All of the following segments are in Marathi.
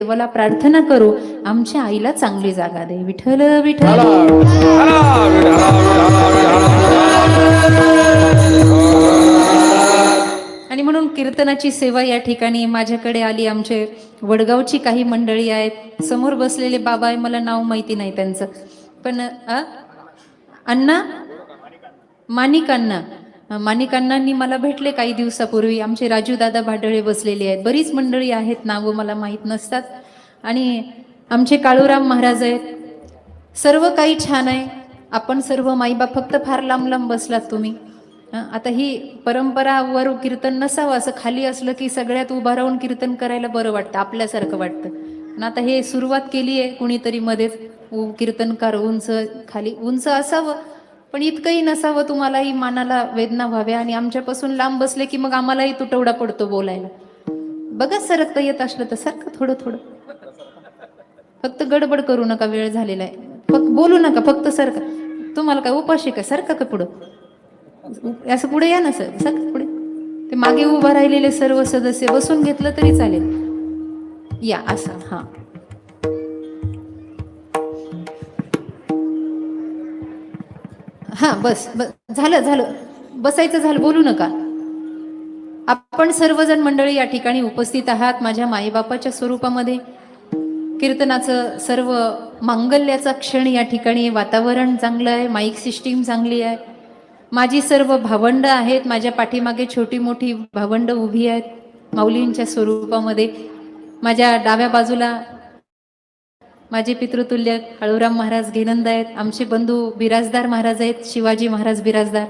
देवाला प्रार्थना करू, आमच्या आईला चांगली जागा दे. विठ्ठल विठ्ठल. आणि म्हणून कीर्तनाची सेवा या ठिकाणी माझ्याकडे आली. आमचे वडगावची काही मंडळी आहेत. समोर बसलेले बाबा आहे, मला नाव माहिती नाही त्यांचं, पण अण्णा माणिक अण्णांनी मला भेटले काही दिवसापूर्वी. आमचे राजू दादा भाडळे बसलेले आहेत. बरीच मंडळी आहेत, नावं मला माहीत नसतात. आणि आमचे काळूराम महाराज आहेत. सर्व काही छान आहे. आपण सर्व माईबाप फक्त फार लांब लांब बसलात तुम्ही. आता ही परंपरा वर कीर्तन नसावं, असं खाली असलं की सगळ्यात उभा राहून कीर्तन करायला बरं वाटतं, आपल्यासारखं वाटतं. आणि आता हे सुरुवात केली आहे कुणीतरी मध्येच, कीर्तनकार उंच खाली उंच असावं, पण इतकंही नसावं तुम्हालाही मानाला वेदना व्हाव्या. आणि आमच्यापासून लांब बसले की मग आम्हालाही तुटवडा पडतो बोलायला. बघा सरकता येत असलं तर सारखं थोडं थोडं, फक्त गडबड करू नका, वेळ झालेला आहे. फक्त बोलू नका, फक्त सारखं. तुम्हाला काय उपाशी काय, सारखं का पुढं, असं पुढे या ना सर, सारखं पुढे. ते मागे उभा राहिलेले सर्व सदस्य बसून घेतलं तरी चालेल, या असं. हा हा बस झालं, बसायचं झालं, बोलू नका. आपण सर्वजण मंडळी या ठिकाणी उपस्थित आहात. माझ्या माईबापाच्या स्वरूपामध्ये कीर्तनाचं सर्व मांगल्याचा क्षण या ठिकाणी. वातावरण चांगलं आहे, माईक सिस्टीम चांगली आहे. माझी सर्व भावंड आहेत, माझ्या पाठीमागे छोटी मोठी भावंड उभी आहेत माऊलींच्या स्वरूपामध्ये. माझ्या डाव्या बाजूला माझे पितृतुल्य काळूराम महाराज घेनंद आहेत. आमचे बंधू बिराजदार महाराज आहेत, शिवाजी महाराज बिराजदार.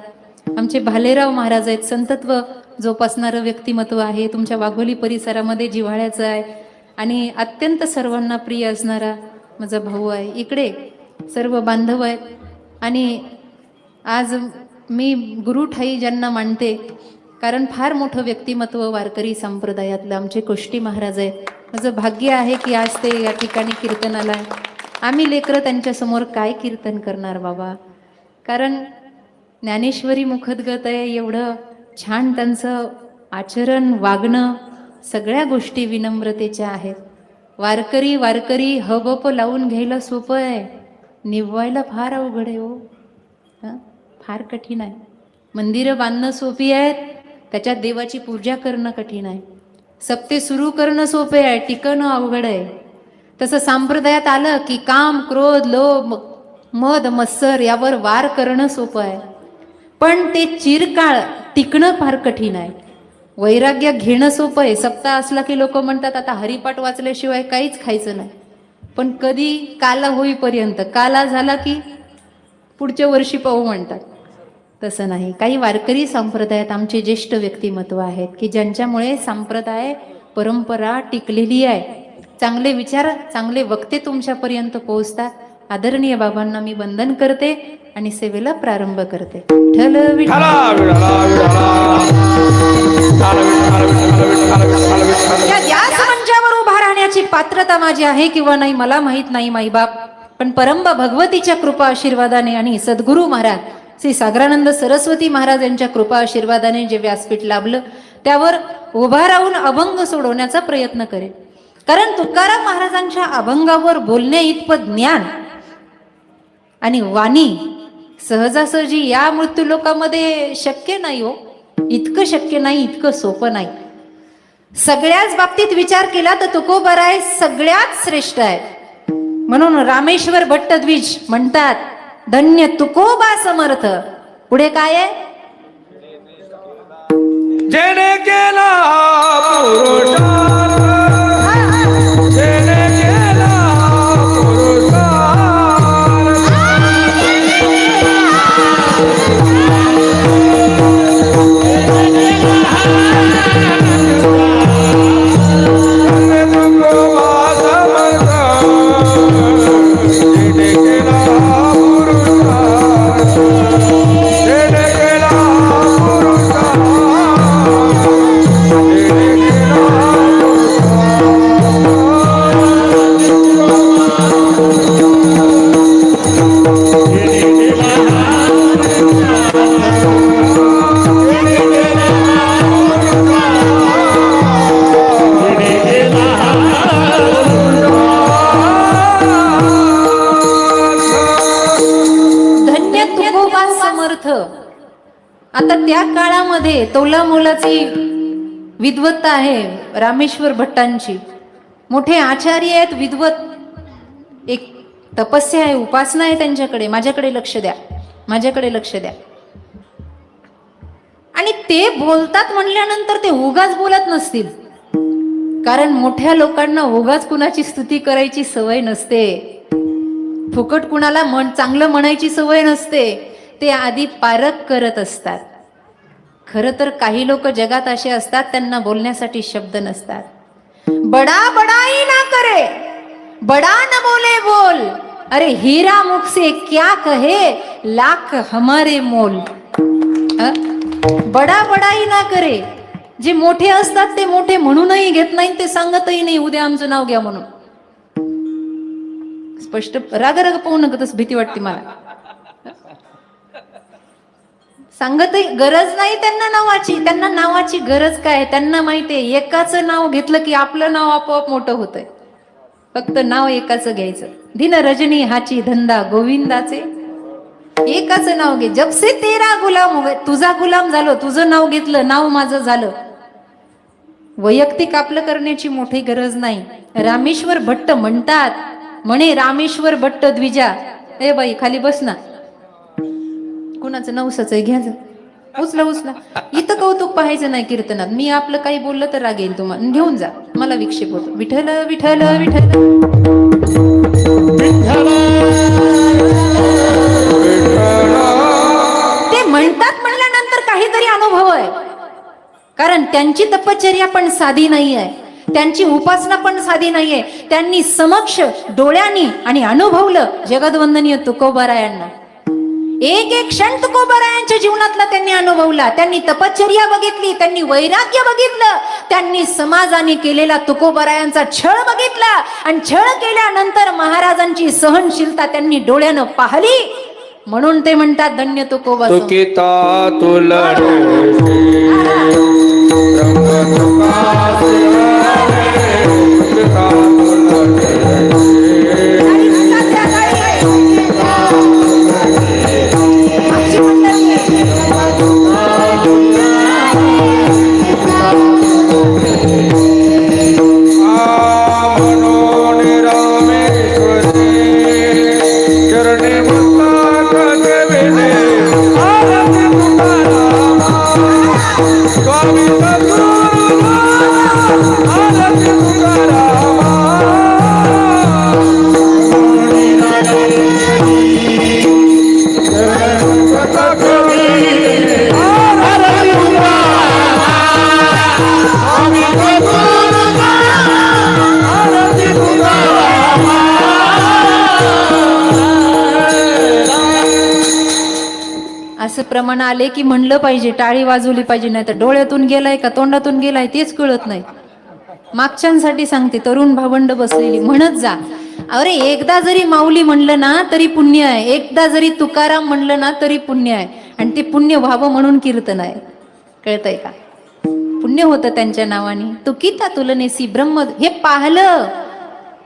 आमचे भालेराव महाराज आहेत, संतत्व जोपासणारं व्यक्तिमत्व आहे. तुमच्या वाघोली परिसरामध्ये जिव्हाळ्याचं आहे आणि अत्यंत सर्वांना प्रिय असणारा माझा भाऊ आहे. इकडे सर्व बांधव आहेत. आणि आज मी गुरुठाई ज्यांना मानते, कारण फार मोठं व्यक्तिमत्व वारकरी संप्रदायातलं आमचे कोष्टी महाराज आहे. माझं भाग्य आहे की आज ते या ठिकाणी कीर्तनाला आहे. आम्ही लेकरं त्यांच्यासमोर काय कीर्तन करणार बाबा, कारण ज्ञानेश्वरी मुखोद्गत आहे. एवढं छान त्यांचं आचरण, वागणं, सगळ्या गोष्टी विनम्रतेच्या आहेत. वारकरी हबप लावून घ्यायला सोपं आहे, निभवायला फार अवघड आहे. हो, फार कठीण आहे. मंदिरं बांधणं सोपी आहेत, त्याच्यात देवाची पूजा करणं कठीण आहे. सप्ते सुरू करणं सोपे आहे, टिकणं अवघड आहे. तसं संप्रदायात आलं की काम, क्रोध, लोभ, मद, मत्सर यावर वार करणं सोपं आहे, पण ते चिरकाळ टिकणं फार कठीण आहे. वैराग्य घेणं सोपं आहे. सप्ताह असला की लोक म्हणतात आता हरिपाठ वाचल्याशिवाय काहीच खायचं नाही, पण कधी काला होईपर्यंत, काला झाला की पुढच्या वर्षी पाहू म्हणतात. तसं नाही. काही वारकरी संप्रदायात आमचे ज्येष्ठ व्यक्तिमत्व आहेत की ज्यांच्यामुळे संप्रदाय परंपरा टिकलेली आहे. चांगले विचार, चांगले वक्ते तुमच्यापर्यंत पोहोचतात. आदरणीय बाबांना मी वंदन करते आणि सेवेला प्रारंभ करते. याच मंचावर उभा राहण्याची पात्रता माझी आहे किंवा नाही मला माहित नाही माईबाप, पण परंबा भगवतीच्या कृपा आशीर्वादाने आणि सद्गुरू महाराज श्री सागरानंद सरस्वती महाराज यांच्या कृपा आशीर्वादाने जे व्यासपीठ लाभलं त्यावर उभा राहून अभंग सोडवण्याचा प्रयत्न करेल. कारण तुकाराम महाराजांच्या अभंगावर बोलणे इतपत ज्ञान आणि वाणी सहजासहजी या मृत्यू लोकामध्ये शक्य नाही. हो, इतकं शक्य नाही, इतकं सोपं नाही. सगळ्याच बाबतीत विचार केला तर तुकोबाराय सगळ्यात श्रेष्ठ आहे. म्हणून रामेश्वर भट्टद्विज म्हणतात, धन्य तुकोबा समर्थ. पुढे काय आहे, जेने केला पुरुषार्थ, जेने केला कीर्तनामध्ये तोला मोलाची विद्वत्ता आहे रामेश्वर भट्टांची. मोठे आचार्य आहेत, विद्वत, एक तपस्या आहे, उपासना आहे त्यांच्याकडे. माझ्याकडे लक्ष द्या, माझ्याकडे लक्ष द्या. आणि ते बोलतात म्हणल्यानंतर ते उगाच बोलत नसतील, कारण मोठ्या लोकांना उगाच कुणाची स्तुती करायची सवय नसते, फुकट कुणाला चांगलं म्हणायची सवय नसते. ते आधी पारख करत असतात. खरं तर काही लोक जगात असे असतात त्यांना बोलण्यासाठी शब्द नसतात. बडा बडाई ना करे, बडा न बोले बोल, अरे हीरा मुख से क्या कहे, लाख हमारे मोल. बडा बडाई ना करे. जे मोठे असतात ते मोठे म्हणूनही घेत नाही, ते सांगतही नाही उद्या आमचं नाव घ्या म्हणून. स्पष्ट राग राग पाहू नका, तस भीती वाटते मला. सांगतही गरज नाही त्यांना नावाची. त्यांना नावाची गरज काय? त्यांना माहितीये एकाचं नाव घेतलं की आपलं नाव आपोआप मोठं होतंय. फक्त नाव एकाचं घ्यायचं. दिन रजनी हाची धंदा गोविंदाचे. एकाचं नाव घे. जब से तेरा गुलाम हो, तुझा गुलाम झालो, तुझं नाव घेतलं, नाव माझं झालं. वैयक्तिक आपलं करण्याची मोठी गरज नाही. रामेश्वर भट्ट म्हणतात, म्हणे रामेश्वर भट्ट द्विजा. ए बाई खाली बस ना, कुणाचं नवसाच आहे घ्या, उचला उचला. इथं कौतुक पाहायचं नाही कीर्तनात. मी आपलं काही बोललं तर राग येईल तुम्हाला, घेऊन जा, मला विक्षेप होतो. विठ्ठल विठ्ठल विठ्ठल. ते म्हणतात म्हणल्यानंतर काहीतरी अनुभव आहे, कारण त्यांची तपश्चर्या पण साधी नाही आहे, त्यांची उपासना पण साधी नाहीये. त्यांनी समक्ष डोळ्यांनी आणि अनुभवलं जगदवंदनीय तुकोबारायांना. एक एक क्षण तुकोबारायांच्या जीवनातला त्यांनी अनुभवला. त्यांनी तपश्चर्या बघितली, त्यांनी वैराग्य बघितलं, त्यांनी समाजाने केलेला तुकोबारायांचा छळ बघितला. आणि छळ केल्यानंतर महाराजांची सहनशीलता त्यांनी डोळ्यानं पाहिली. म्हणून ते म्हणतात धन्य तुकोबा. तुकिता तुलने असं प्रमाण आले की म्हणलं पाहिजे, टाळी वाजवली पाहिजे, नाही तर डोळ्यातून गेलाय का तोंडातून गेलाय तेच कळत नाही. मागच्यांसाठी सांगते, तरुण भावंड बसलेली म्हणत जा, अरे एकदा जरी माऊली म्हणलं ना तरी पुण्य आहे, एकदा जरी तुकाराम म्हणलं ना तरी पुण्य आहे. आणि ते पुण्य व्हावं म्हणून कीर्तन आहे. कळतंय का? पुण्य होतं त्यांच्या नावाने. तुकिता तुलनेसी ब्रह्म, हे पाहलं.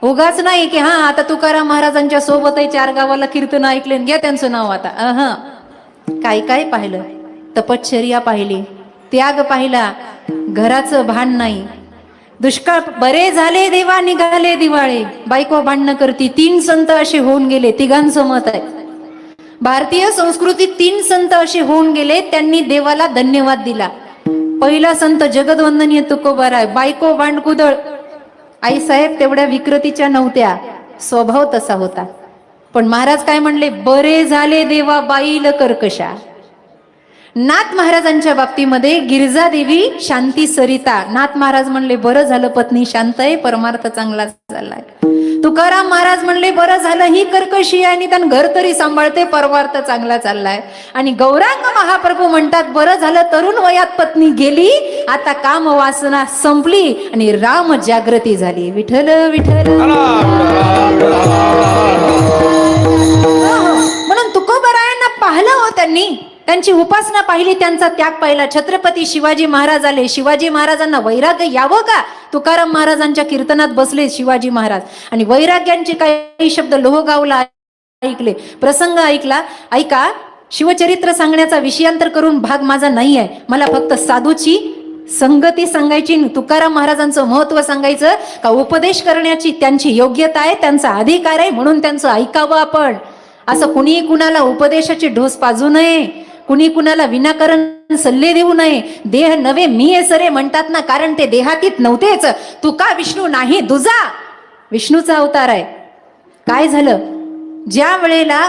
उगाच नाही की हा आता तुकाराम महाराजांच्या सोबत आहे, 4 गावाला कीर्तन ऐकले, घ्या त्यांचं नाव आता. काय काय पाहिलं? तपश्चर्या पाहिली, त्याग पाहिला, घराचं भान नाही. दुष्काळ बरे झाले देवा निघाले दिवाळे, बायको भांडणं करती. 3 संत असे होऊन गेले, तिघांचं मत आहे. भारतीय संस्कृतीत 3 संत असे होऊन गेले, त्यांनी देवाला धन्यवाद दिला. पहिला संत जगदवंदनीय तुकोबाराय. बायको भांडकुदळ. आईसाहेब तेवढ्या विकृतीच्या नव्हत्या, स्वभाव तसा होता. पण महाराज काय म्हणले? बरे झाले देवा बाईल कर्कशा. नाथ महाराजांच्या बाबतीमध्ये गिरजा देवी शांती सरिता. नाथ महाराज म्हणले बरं झालं पत्नी शांत आहे, परमार्थ चांगला चाललाय. तुकाराम महाराज म्हणले बरं झालं ही कर्कशी आहे, निदान घर तरी सांभाळते, परमार्थ चांगला चाललाय. आणि गौरांग महाप्रभू म्हणतात बरं झालं तरुण वयात पत्नी गेली, आता काम वासना संपली आणि राम जागृती झाली. विठ्ठल विठ्ठल. म्हणून तुकोबारायांना पाहिलं हो त्यांनी, त्यांची उपासना पाहिली, त्यांचा त्याग पाहिला. छत्रपती शिवाजी महाराज आले. शिवाजी महाराजांना वैराग्य यावं का? तुकाराम महाराजांच्या कीर्तनात बसले शिवाजी महाराज आणि वैराग्यांचे काही शब्द लोहगावला ऐकले, प्रसंग ऐकला. ऐका, शिवचरित्र सांगण्याचा विषयांतर करून भाग माझा नाही आहे. मला फक्त साधूची संगती सांगायची, तुकाराम महाराजांचं महत्व सांगायचं, का उपदेश करण्याची त्यांची योग्यता आहे, त्यांचा अधिकार आहे, म्हणून त्यांचं ऐकावं आपण. असं कुणी कुणाला उपदेशाचे ढोस पाजू नये, कुणी कुणाला विनाकारण सल्ले देऊ नये. देह नव्हे मी आहे सरे म्हणतात ना, कारण ते देहातीत नव्हतेच. तुका विष्णू नाही दुजा, विष्णूचा अवतार आहे. काय झालं, ज्या वेळेला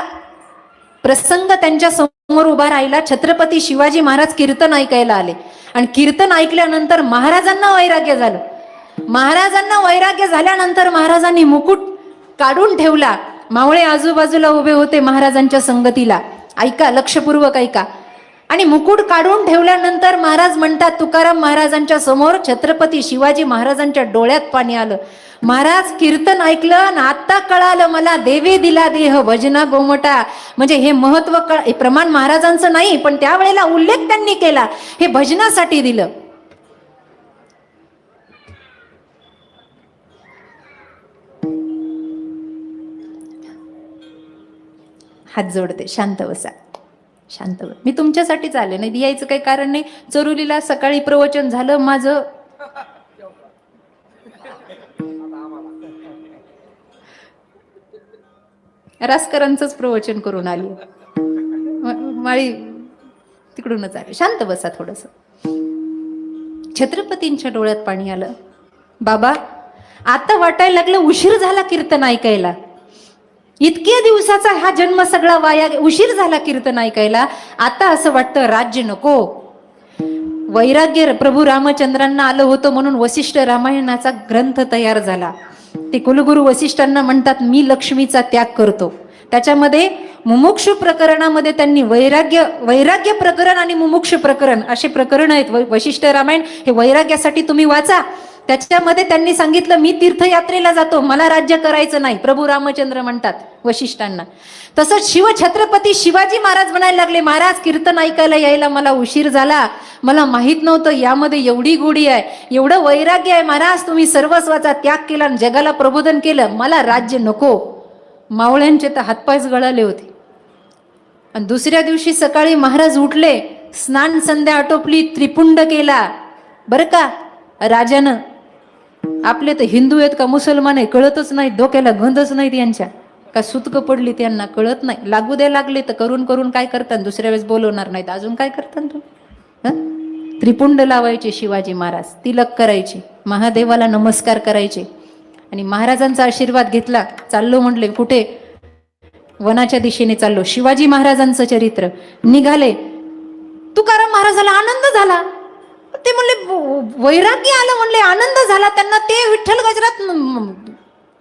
प्रसंग त्यांच्या समोर उभा राहिला, छत्रपती शिवाजी महाराज कीर्तन ऐकायला आले आणि कीर्तन ऐकल्यानंतर महाराजांना वैराग्य झालं. महाराजांना वैराग्य झाल्यानंतर महाराजांनी मुकुट काढून ठेवला. मावळे आजूबाजूला उभे होते महाराजांच्या संगतीला. ऐका, लक्षपूर्वक ऐका. आणि मुकुट काढून ठेवल्यानंतर महाराज म्हणतात, तुकाराम महाराजांच्या समोर छत्रपती शिवाजी महाराजांच्या डोळ्यात पाणी आलं. महाराज कीर्तन ऐकलं आणि आता कळालं मला, देवे दिला देह भजना गोमटा. म्हणजे हे महत्व हे प्रमाण महाराजांचं नाही, पण त्यावेळेला उल्लेख त्यांनी केला, हे भजनासाठी दिलं. हात जोडते, शांत बसा, शांत बसा. मी तुमच्यासाठीच आले, नाही यायचं काही कारण नाही. चरुलीला सकाळी प्रवचन झालं माझं, रासकरांचंच प्रवचन करून आली, माळी तिकडूनच आले. शांत बसा थोडस. छत्रपतींच्या डोळ्यात पाणी आलं. बाबा, आता वाटायला लागलं उशीर झाला कीर्तन ऐकायला. इतक्या दिवसाचा हा जन्म सगळा वाया, उशीर झाला कीर्तन ऐकायला. आता असं वाटतं राज्य नको. वैराग्य प्रभू रामचंद्रांना आलं होतं म्हणून वसिष्ठ रामायणाचा ग्रंथ तयार झाला. ते कुलगुरू वसिष्ठांना म्हणतात, मी लक्ष्मीचा त्याग करतो. त्याच्यामध्ये मुमुक्षु प्रकरणामध्ये त्यांनी वैराग्य प्रकरण आणि मुमुक्षु प्रकरण असे प्रकरण आहेत. वसिष्ठ रामायण हे वैराग्यासाठी तुम्ही वाचा. त्याच्यामध्ये त्यांनी सांगितलं, मी तीर्थयात्रेला जातो, मला राज्य करायचं नाही. प्रभू रामचंद्र म्हणतात वसिष्ठांना. तसंच छत्रपती शिवाजी महाराज म्हणायला लागले, महाराज कीर्तन ऐकायला यायला मला उशीर झाला, मला माहित नव्हतं यामध्ये एवढी गोडी आहे, एवढं वैराग्य आहे. महाराज तुम्ही सर्वस्वाचा त्याग केला आणि जगाला प्रबोधन केलं, मला राज्य नको. मावळ्यांचे तर हातपायच गळाले होते. आणि दुसऱ्या दिवशी सकाळी महाराज उठले, स्नान संध्या आटोपली, त्रिपुंड केला. बरं का, राजानं, आपले तर हिंदू आहेत का मुसलमान आहे कळतच नाही, डोक्याला गंधच नाहीत यांच्या, का सुतक पडली त्यांना कळत नाही. लागू द्या लागले तर करून करून काय करतात, दुसऱ्या वेळेस बोलवणार नाहीत, अजून काय करतात तुम्ही. त्रिपुंड लावायचे शिवाजी महाराज, तिलक करायचे, महादेवाला नमस्कार करायचे आणि महाराजांचा आशीर्वाद घेतला. चाललो म्हटले, कुठे, वनाच्या दिशेने चाललो. शिवाजी महाराजांचं चरित्र निघाले. तुकाराम महाराजाला आनंद झाला. ते म्हणले वैराग्य आलं, म्हणले आनंद झाला त्यांना. ते विठ्ठल गजरात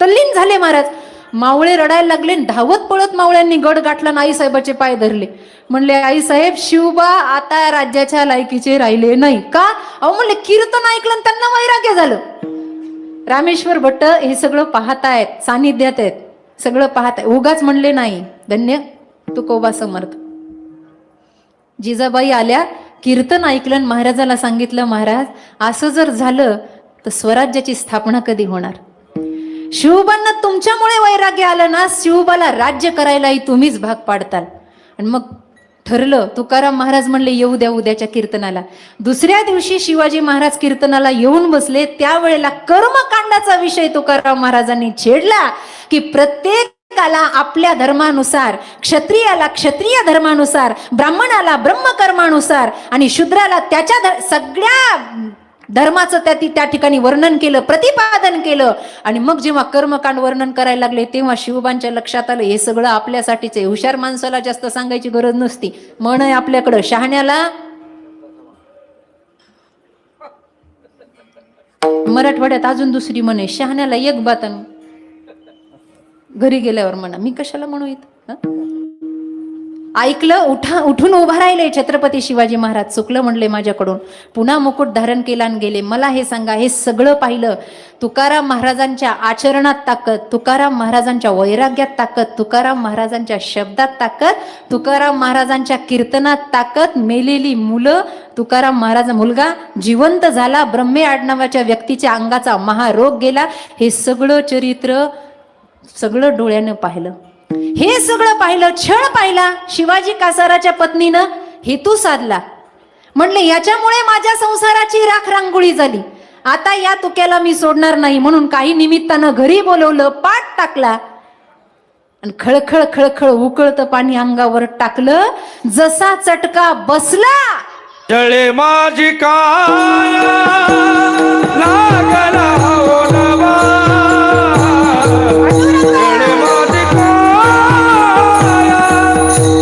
तल्लीन झाले महाराज. मावळे रडायला लागले. धावत पळत मावळ्यांनी गड गाठला आणि आईसाहेबाचे पाय धरले. म्हणले, आईसाहेब शिवबा आता राज्याच्या लायकीचे राहिले नाही का. अहो म्हणले कीर्तन ऐकलं आणि त्यांना वैराग्य झालं. रामेश्वर भट्ट हे सगळं पाहतायत, सानिध्यात आहेत, सगळं पाहताय. उगाच म्हणले नाही. धन्य तुकोबा समर्थ. जिजाबाई आल्या, कीर्तन ऐकलं, महाराजाला सांगितलं, महाराज असं जर झालं तर स्वराज्याची स्थापना कधी होणार. शिवबांना तुमच्यामुळे वैराग्य आलं ना, शिवबाला राज्य करायलाही तुम्हीच भाग पाडताल. आणि मग ठरलं. तुकाराम महाराज म्हणले, येऊ द्या उद्याच्या कीर्तनाला. दुसऱ्या दिवशी शिवाजी महाराज कीर्तनाला येऊन बसले. त्यावेळेला कर्मकांडाचा विषय तुकाराम महाराजांनी छेडला, की प्रत्येकाला आपल्या धर्मानुसार, क्षत्रियाला क्षत्रिय धर्मानुसार, ब्राह्मणाला ब्रह्मकर्मानुसार आणि शूद्राला त्याच्या सगळ्या धर्माचं त्या ठिकाणी वर्णन केलं, प्रतिपादन केलं. आणि मग जेव्हा कर्मकांड वर्णन करायला लागले तेव्हा शिवबांच्या लक्षात आलं, हे सगळं आपल्यासाठीच आहे. हुशार माणसाला जास्त सांगायची गरज नसती. म्हण आहे आपल्याकडं, शहाण्याला मराठवाड्यात अजून दुसरी म्हणे, शहाण्याला एक बात, घरी गेल्यावर म्हणा मी कशाला म्हणू इथं. ऐकलं, उठून उभा राहिले छत्रपती शिवाजी महाराज. चुकलं म्हणले माझ्याकडून. पुन्हा मुकुट धारण केला आणि गेले. मला हे सांगा, हे सगळं पाहिलं. तुकाराम महाराजांच्या आचरणात ताकद, तुकाराम महाराजांच्या वैराग्यात ताकद, तुकाराम महाराजांच्या शब्दात ताकद, तुकाराम महाराजांच्या कीर्तनात ताकद. मेलेली मुलं, तुकाराम महाराज मुलगा जिवंत झाला, ब्रह्मे आडनावाच्या व्यक्तीच्या अंगाचा महारोग गेला. हे सगळं चरित्र सगळं डोळ्यानं पाहिलं. हे सगळं पाहिलं, छळ पाहिला शिवाजी कासाराच्या पत्नीनं, हेतू साधला. म्हणले याच्यामुळे माझ्या संसाराची राख रांगोळी झाली, आता या तुक्याला मी सोडणार नाही. म्हणून काही निमित्तानं घरी बोलवलं, पाठ टाकला आणि खळखळ खळखळ उकळतं पाणी अंगावर टाकलं. जसा चटका बसला, जळे माझी काया लागला ओलावा. जळे माझी काया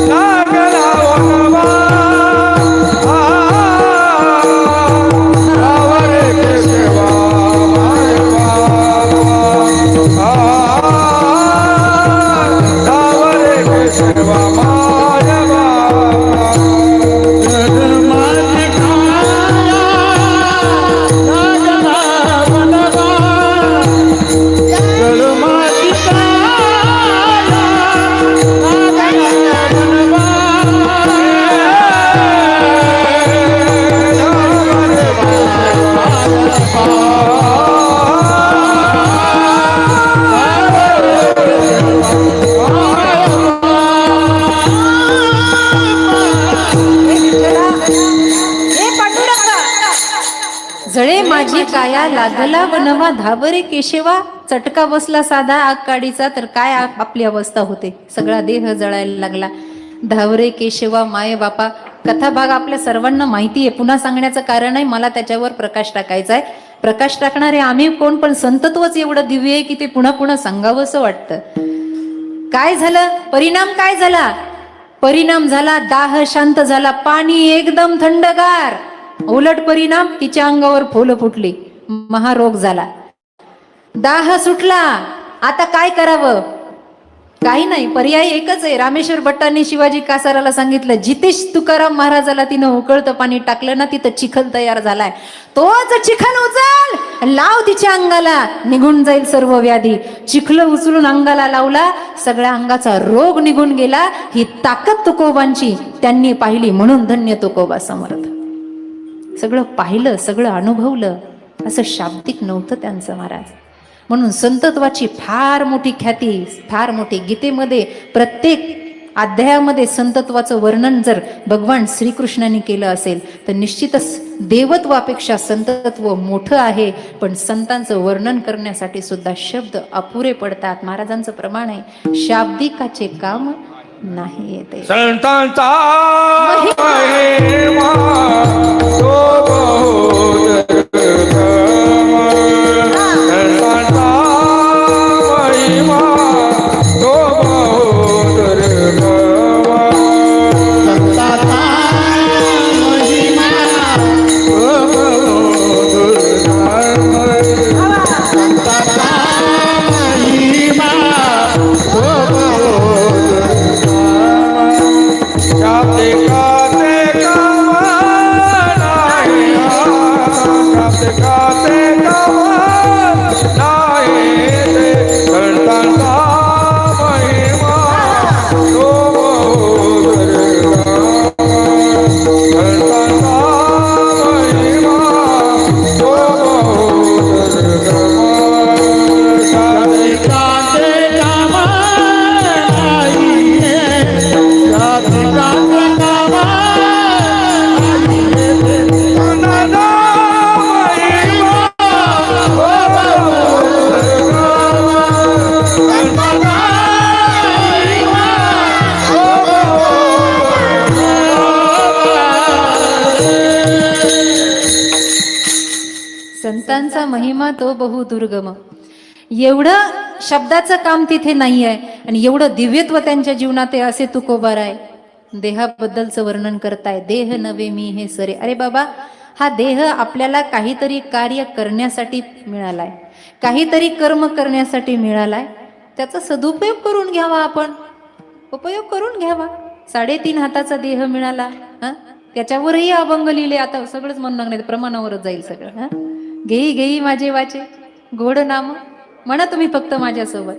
लागला ओलावा. आवरे केशवा माय बाबा. आवरे केशवा माय बाबा. जळे माझी काया लागला वनवा, धाबरे केशवा. चटका बसला साधा आग काडीचा, तर काय आपली अवस्था होते. सगळा देह जळायला लागला. धावरे केशवा माय बापा. कथा भाग आपल्या सर्वांना माहिती आहे, पुन्हा सांगण्याचं कारण आहे, मला त्याच्यावर प्रकाश टाकायचा आहे. प्रकाश टाकणारे आम्ही कोण, पण संतत्वच एवढं दिव्य आहे की ते पुन्हा पुन्हा सांगावं असं वाटतं. काय झालं, परिणाम काय झाला? परिणाम झाला दाह शांत झाला, पाणी एकदम थंडगार. उलट परिणाम, तिच्या अंगावर फोल फुटली, महारोग झाला, दाह सुटला. आता काय करावं? काही नाही, पर्याय एकच आहे. रामेश्वर भट्टांनी शिवाजी कासाराला सांगितलं, जितेश तुकाराम महाराजाला तिनं उकळतं पाणी टाकलं ना, तिथं चिखल तयार झालाय, तोच चिखल उचल लाव तिच्या अंगाला, निघून जाईल सर्व व्याधी. चिखल उचलून अंगाला लावला, सगळ्या अंगाचा रोग निघून गेला. ही ताकद तुकोबांची त्यांनी पाहिली, म्हणून धन्य तुकोबा समर्थ. सगळं पाहिलं, सगळं अनुभवलं, असं शाब्दिक नव्हतं त्यांचं महाराज. म्हणून संतत्वाची फार मोठी ख्याती, फार मोठी. गीतेमध्ये प्रत्येक अध्यायामध्ये संतत्वाचं वर्णन जर भगवान श्रीकृष्णाने केलं असेल तर निश्चितच देवत्वापेक्षा संतत्व मोठं आहे. पण संतांचं वर्णन करण्यासाठी सुद्धा शब्द अपुरे पडतात. महाराजांचं प्रमाण आहे, शाब्दिकाचे काम नाही येते. संतांचा महिमा तो बहुत दुर्गम. संतांचा महिमा तो बहुत दुर्गम. संतांचा महिमा तो बहुत दुर्गम. संतांचा महिमा तो काते काते कामा नाही, काते काते कामा नाही, संतांचा महिमा तो बहुत दुर्गम. संतांचा महिमा तो बहुत दुर्गम. काते काते कामा नाही, काते काते कामा संतांचा महिमा तो बहु दुर्गम. एवढं शब्दाचं काम तिथे नाही आहे, आणि एवढं दिव्यत्व त्यांच्या जीवनात आहे. असे तुकोबार आहे, देहाबद्दलचं वर्णन करताय. देह नवे मी हे सरे. अरे बाबा, हा देह आपल्याला काहीतरी कार्य करण्यासाठी मिळालाय, काहीतरी कर्म करण्यासाठी मिळालाय. त्याचा सदुपयोग करून घ्यावा, आपण उपयोग करून घ्यावा. 3.5 हाताचा देह मिळाला, त्याच्यावरही अभंग लिहिले. आता सगळंच म्हणणार नाही, प्रमाणावरच जाईल सगळं. घेई घेई माझे वाचे गोड नाम, म्हणा तुम्ही फक्त माझ्यासोबत.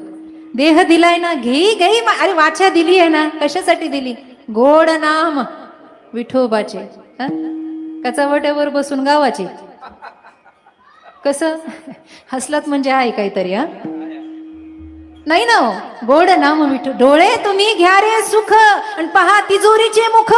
देह दिलाय ना, घेई घेई. अरे वाचा दिली आहे ना, कशासाठी दिली? गोड नाम विठोबाचे. कचावट्यावर बसून गावाचे. कसं हसलात म्हणजे आहे काहीतरी. नाही ना हो. गोड नाम विठू, डोळे तुम्ही घ्या रे सुख आणि पहा तिजोरीचे मुख.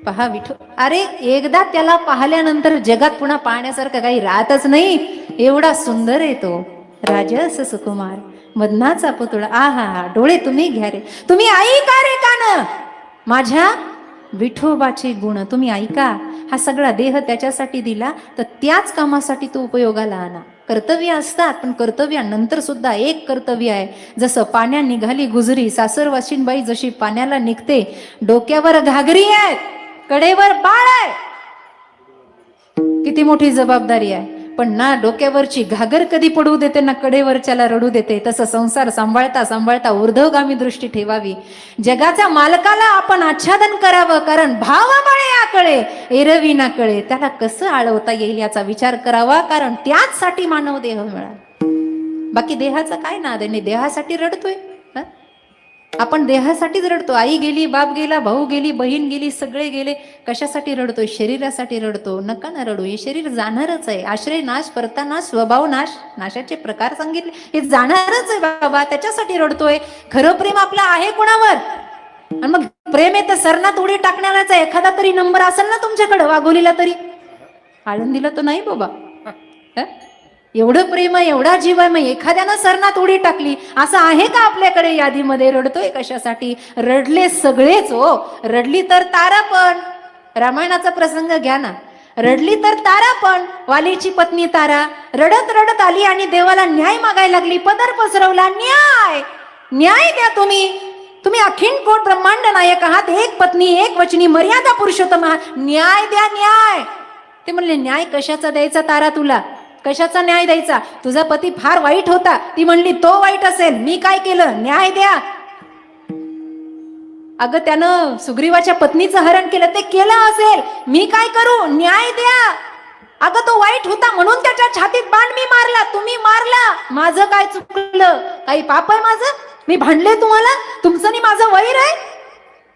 पहा विठू, अरे एकदा त्याला पाहिल्यानंतर जगात पुन्हा पाहण्यासारखं काही राहतच नाही. एवढा सुंदर आहे तो राजस सुकुमार, मदनाचा पुतळा. आहा, डोळे तुम्ही घ्या रे, तुम्ही ऐका रे कान माझ्या विठोबाचे गुण तुम्ही ऐका. हा सगळा देह त्याच्यासाठी दिला, तर त्याच कामासाठी तो उपयोगाला आणा. कर्तव्य असतात, पण कर्तव्यानंतर सुद्धा एक कर्तव्य आहे. जसं पाण्या निघाली गुजरी, सासर वाशिनबाई जशी पाण्याला निघते, डोक्यावर घागरी आहे, कडेवर बाळ आहे, किती मोठी जबाबदारी आहे. पण ना डोक्यावरची घागर कधी पडू देते, ना कडेवरच्याला रडू देते. तसं संसार सांभाळता सांभाळता ऊर्ध्वगामी दृष्टी ठेवावी. जगाच्या मालकाला आपण आच्छादन करावं, कारण भाव बळे आकळे एरवी ना कळे, त्याला कसं आळवता येईल याचा विचार करावा, कारण त्याच साठी मानव देह मिळाला. बाकी देहाचा काय नाद आहे, देहासाठी रडतोय. आपण देहासाठीच रडतो. आई गेली, बाप गेला, भाऊ गेली, बहीण गेली, सगळे गेले. कशासाठी रडतोय? शरीरासाठी रडतो. नका ना रडू, हे शरीर जाणारच आहे. आश्रय नाश, परता नाश, स्वभाव नाश, नाशाचे प्रकार सांगितले, हे जाणारच आहे बाबा, त्याच्यासाठी रडतोय. खरं प्रेम आपलं आहे कोणावर? आणि मग प्रेम आहे तर सरनात उडी टाकण्यालाच आहे. एखादा तरी नंबर असेल ना तुमच्याकडे, वाघोलीला तरी. आळंदीला तर नाही बाबा. एवढं प्रेम आहे, एवढा जीव आहे, मग एखाद्यानं सरनात उडी टाकली असं आहे का आपल्याकडे यादीमध्ये? रडतोय कशासाठी? रडले सगळेच हो. रडली तर तारा पण, रामायणाचा प्रसंग घ्या ना, रडली तर तारा पण, वालीची पत्नी तारा रडत रडत आली आणि देवाला न्याय मागायला लागली. पदर पसरवला, न्याय न्याय द्या तुम्ही, तुम्ही अखिल कोट ब्रह्मांड नायक आहात, एक पत्नी एक वचनी मर्यादा पुरुषोत्तम आहात, न्याय द्या न्याय. ते म्हणले, न्याय कशाचा द्यायचा तारा तुला? कशाचा न्याय द्यायचा? तुझा पती फार वाईट होता. ती म्हणली, तो वाईट असेल, मी काय केलं? न्याय द्या. अगं त्यानं सुग्रीवाच्या पत्नीचं हरण केलं, ते केलं असेल, मी काय करू? न्याय द्या. अगं तो वाईट होता म्हणून त्याच्या छातीत बाण मी मारला, तुम्ही मारला, माझं काय चुकलं? काही पाप आहे माझं? मी भांडले तुम्हाला? तुमचं आणि माझं वैर आहे?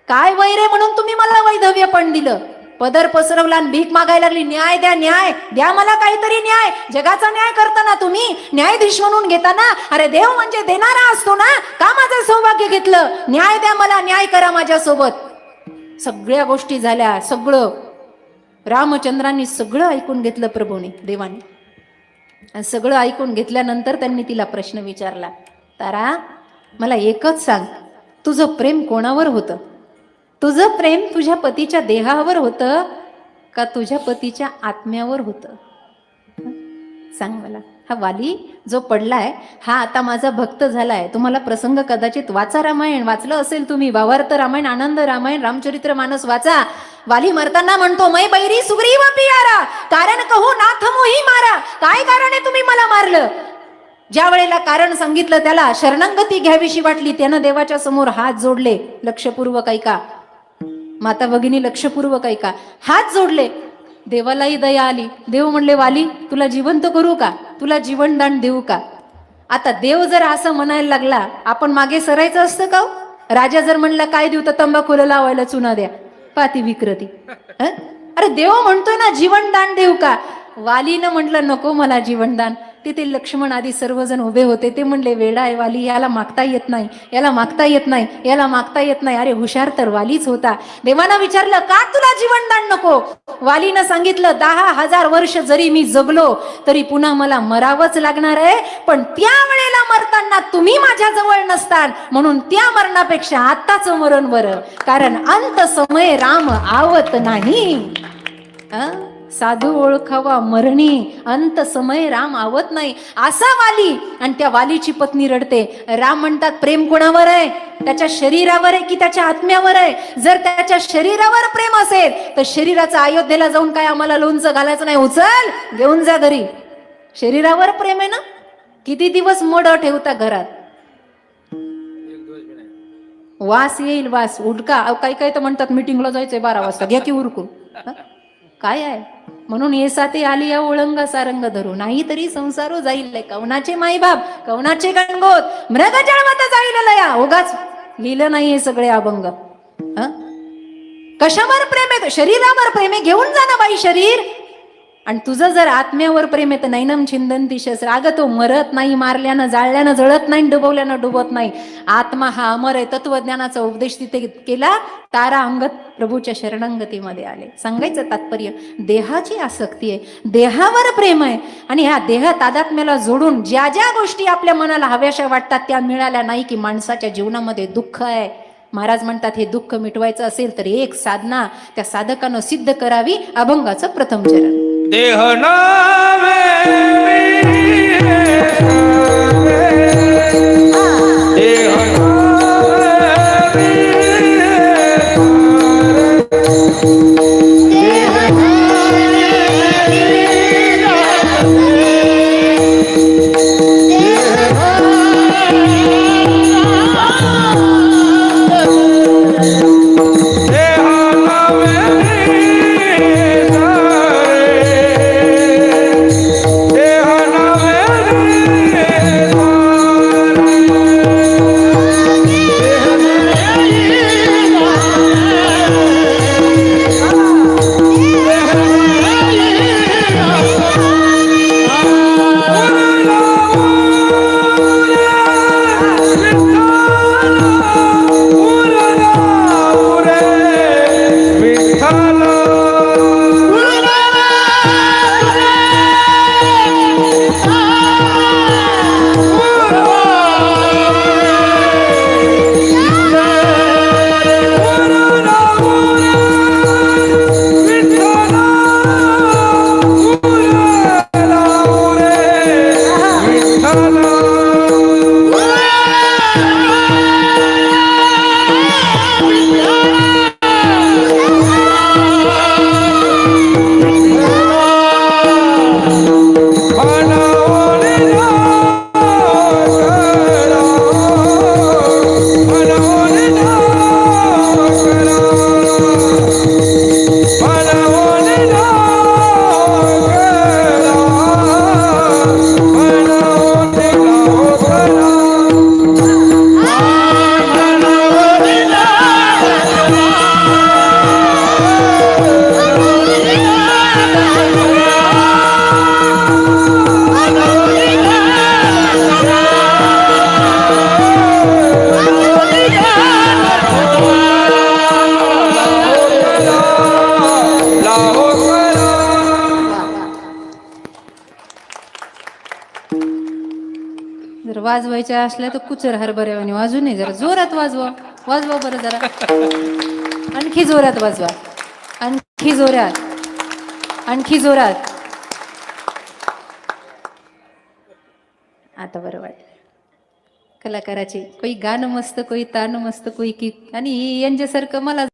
काय वैर आहे म्हणून तुम्ही मला वैधव्य पण दिलं? पदर पसरवला आणि भीक मागायला लागली, न्याय द्या न्याय द्या, मला काहीतरी न्याय. जगाचा न्याय करताना तुम्ही न्यायाधीश म्हणून घेताना, अरे देव म्हणजे देणारा असतो ना, का माझं सौभाग्य घेतलं? न्याय द्या मला, न्याय करा माझ्यासोबत. सगळ्या गोष्टी झाल्या, सगळं रामचंद्रांनी सगळं ऐकून घेतलं प्रभूने, देवाने. आणि सगळं ऐकून घेतल्यानंतर त्यांनी तिला प्रश्न विचारला, तारा मला एकच सांग, तुझं प्रेम कोणावर होतं? तुझं प्रेम तुझ्या पतीच्या देहावर होतं का तुझ्या पतीच्या आत्म्यावर होतं? सांग मला. हा वाली जो पडलाय, हा आता माझा भक्त झालाय. तुम्हाला प्रसंग कदाचित वाचा, रामायण वाचलं असेल तुम्ही, भावार्थ रामायण, आनंद रामायण, रामचरित्र मानस वाचा. वाली मरताना म्हणतो, मै बैरी सुग्रीव पियारा, कारण कहू नाथ मोही मारा. काय कारण आहे तुम्ही मला मारलं? ज्या वेळेला कारण सांगितलं, त्याला शरणागती घ्यावीशी वाटली, त्यानं देवाच्या समोर हात जोडले, लक्षपूर्वक ऐका माता भगिनी, लक्षपूर्वक ऐका, हात जोडले. देवालाही दया आली. देव म्हणले, वाली तुला जिवंत करू का? तुला जीवनदान देऊ का? आता देव जर असं म्हणायला लागला, आपण मागे सरायचं असतं का? राजा जर म्हणला, काय देऊ? तर तंबाखूला लावायला चुना द्या. पाती विकृती. अरे देव म्हणतोय ना, जीवनदान देऊ का? वालीनं म्हटलं, नको मला जीवनदान. तिथे लक्ष्मण आदी सर्वजण उभे होते. ते म्हणले, वेडा आहे वाली, याला मागता येत नाही, याला मागता येत नाही, याला मागता येत नाही. अरे हुशार तर वालीच होता. देवानं विचारलं, का तुला जीवनदान नको? वालीनं सांगितलं, 10,000 वर्ष जरी मी जगलो तरी पुन्हा मला मरावंच लागणार आहे, पण त्या वेळेला मरताना तुम्ही माझ्या जवळ नसतात, म्हणून त्या मरणापेक्षा आत्ताच मरण बरं, कारण अंत समय राम आवत नाही. साधू ओळखावा मरणी, अंत समय राम आवत नाही. असा वाली. आणि त्या वालीची पत्नी रडते. राम म्हणतात, प्रेम कोणावर आहे? त्याच्या शरीरावर आहे की त्याच्या आत्म्यावर आहे? जर त्याच्या शरीरावर प्रेम असेल तर शरीराचं अयोध्येला जाऊन काय आम्हाला लोणचं घालायचं नाही, उचल घेऊन जा घरी. शरीरावर प्रेम आहे ना, किती दिवस मड ठेवता घरात? वास येईल, वास उडका. काही काही तर म्हणतात मीटिंगला जायचंय 12 वाजता, घ्या की उरकून. काय आहे? म्हणून येसाते आली या ओळंगा सारंग धरू, नाही तरी संसारो जाईल. कवनाचे माईबाप, कवनाचे गणगोत, मृग जळवत जाईल लया. उगाच लिहिलं नाही हे सगळे अभंग. कशावर प्रेम आहे? शरीरावर प्रेम आहे. घेऊन जा ना बाई शरीर. आणि तुझं जर आत्म्यावर प्रेम आहे तर नैनम छिंदंती शस्त्र. अगं तो मरत नाही, मारल्यानं जाळल्यानं जळत नाही, डुबवल्यानं डुबत नाही. आत्मा हा अमर आहे. तत्वज्ञानाचा उपदेश तिथे केला. तारा अंगत प्रभूच्या शरणांगतीमध्ये आले. सांगायचं तात्पर्य, देहाची आसक्ती आहे, देहावर प्रेम आहे, आणि ह्या देह तादात्म्याला जोडून ज्या ज्या गोष्टी आपल्या मनाला हव्याशा वाटतात त्या मिळाल्या नाही की माणसाच्या जीवनामध्ये दुःख आहे. महाराज म्हणतात हे दुःख मिटवायचं असेल तर एक साधना त्या साधकानं सिद्ध करावी, अभंगाचं प्रथम चरण. देह नामे देह जर वाजवायच्या असल्या तर कुचर हरभऱ्यावानी वाजू नये, जरा जोरात वाजवा. वाजवा बरं जरा, आणखी जोरात वाजवा, आणखी जोरात, आणखी जोरात. आता बरं वाटलं. कलाकाराचे कोई गाणं मस्त, कोई तान मस्त, कोई की, आणि यांच्यासारखं मला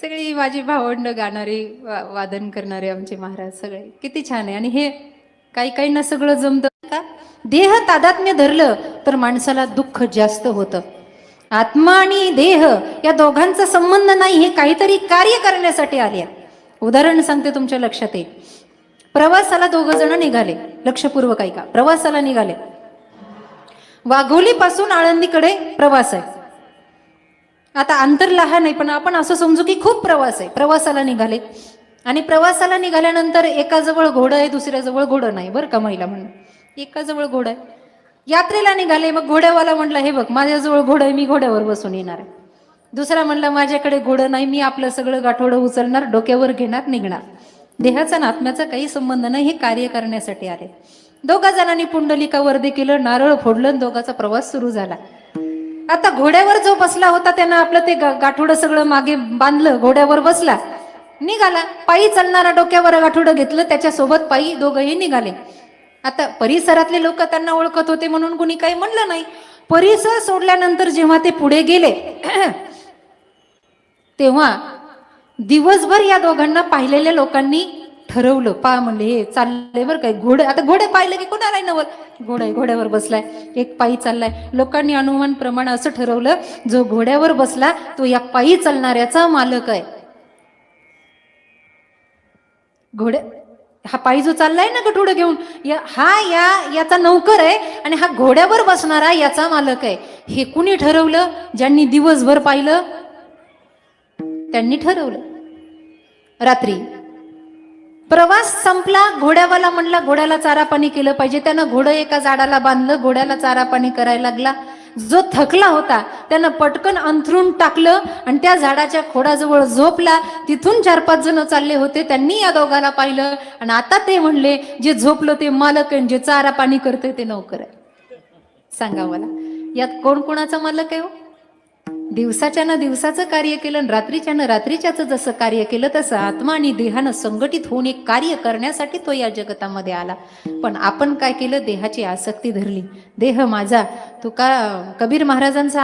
सगळी माझी भावंड गाणारी, वादन करणारे आमचे महाराज सगळे किती छान आहे. आणि हे काही काहींना सगळं जमतं का? देह तादात्म्य धरलं तर माणसाला दुःख जास्त होतं. आत्मा आणि देह या दोघांचा संबंध नाही, हे काहीतरी कार्य करण्यासाठी आले. उदाहरण सांगते, तुमच्या लक्षात येईल. प्रवासाला दोघ जण निघाले, लक्षपूर्वक ऐका. प्रवासाला निघाले, वाघोली पासून आळंदीकडे प्रवास आहे. आता अंतर लहान आहे, पण आपण असं समजू की खूप प्रवास आहे. प्रवासाला निघाले, आणि प्रवासाला निघाल्यानंतर एकाजवळ घोडं आहे, दुसऱ्याजवळ घोडं नाही. बरं का महिला म्हणून, एकाजवळ घोडं आहे. यात्रेला निघाले, मग घोड्यावाला म्हणला, हे बघ माझ्याजवळ घोडं आहे, मी घोड्यावर बसून येणार आहे. दुसरा म्हणला, माझ्याकडे घोडं नाही, मी आपलं सगळं गाठोडं उचलणार, डोक्यावर घेणार, निघणार. देहाचा आणि आत्म्याचा काही संबंध नाही, हे कार्य करण्यासाठी आले. दोघा जणांनी पुंडलिका वर्दे केलं, नारळ फोडलं, दोघाचा प्रवास सुरू झाला. आता घोड्यावर जो बसला होता त्यानं आपलं ते गाठोडं सगळं मागे बांधलं, घोड्यावर बसला, निघाला. पायी चालणारा डोक्यावर गाठोडं घेतलं, त्याच्यासोबत पायी दोघंही निघाले. आता परिसरातले लोक त्यांना ओळखत होते म्हणून कुणी काही म्हणलं नाही, परिसर सोडल्यानंतर जेव्हा ते पुढे गेले तेव्हा दिवसभर या दोघांना पाहिलेल्या लोकांनी ठरवलं, पा म्हणले हे चाललंय बरं काय, घोडे, आता घोडे पाहिलं की कोणाला आहे नवल, घोड्यावर बसलाय, एक पायी चाललाय. लोकांनी अनुमान प्रमाण असं ठरवलं, जो घोड्यावर बसला तो या पायी चालणाऱ्याचा मालक आहे. हा पायी जो चाललाय ना गठुडं घेऊन, याचा नौकर आहे आणि हा घोड्यावर बसणारा याचा मालक आहे. हे कुणी ठरवलं? ज्यांनी दिवसभर पाहिलं त्यांनी ठरवलं. रात्री प्रवास संपला, घोड्यावाला म्हणला घोड्याला चारा पाणी केलं पाहिजे. त्यानं घोडं एका झाडाला बांधलं, घोड्याला चारा पाणी करायला लागला. जो थकला होता त्यानं पटकन अंथरून टाकलं आणि त्या झाडाच्या खोडाजवळ झोपला. तिथून 4-5 जण चालले होते, त्यांनी या दोघाला पाहिलं आणि आता ते म्हणले जे झोपलं ते मालक आहे, जे चारा पाणी करते ते नौकर आहे. सांगा मला, यात कोण कोणाचा मालक आहे हो? दिवसाच्यानं दिवसाचं कार्य केलं आणि रात्रीच्यानं रात्रीच्याचं जसं कार्य केलं तसं आत्मा आणि देहानं संघटित होऊन एक कार्य करण्यासाठी तो या जगतामध्ये आला. पण आपण काय केलं? देहाची आसक्ती धरली. देह माझा. कबीर महाराजांचा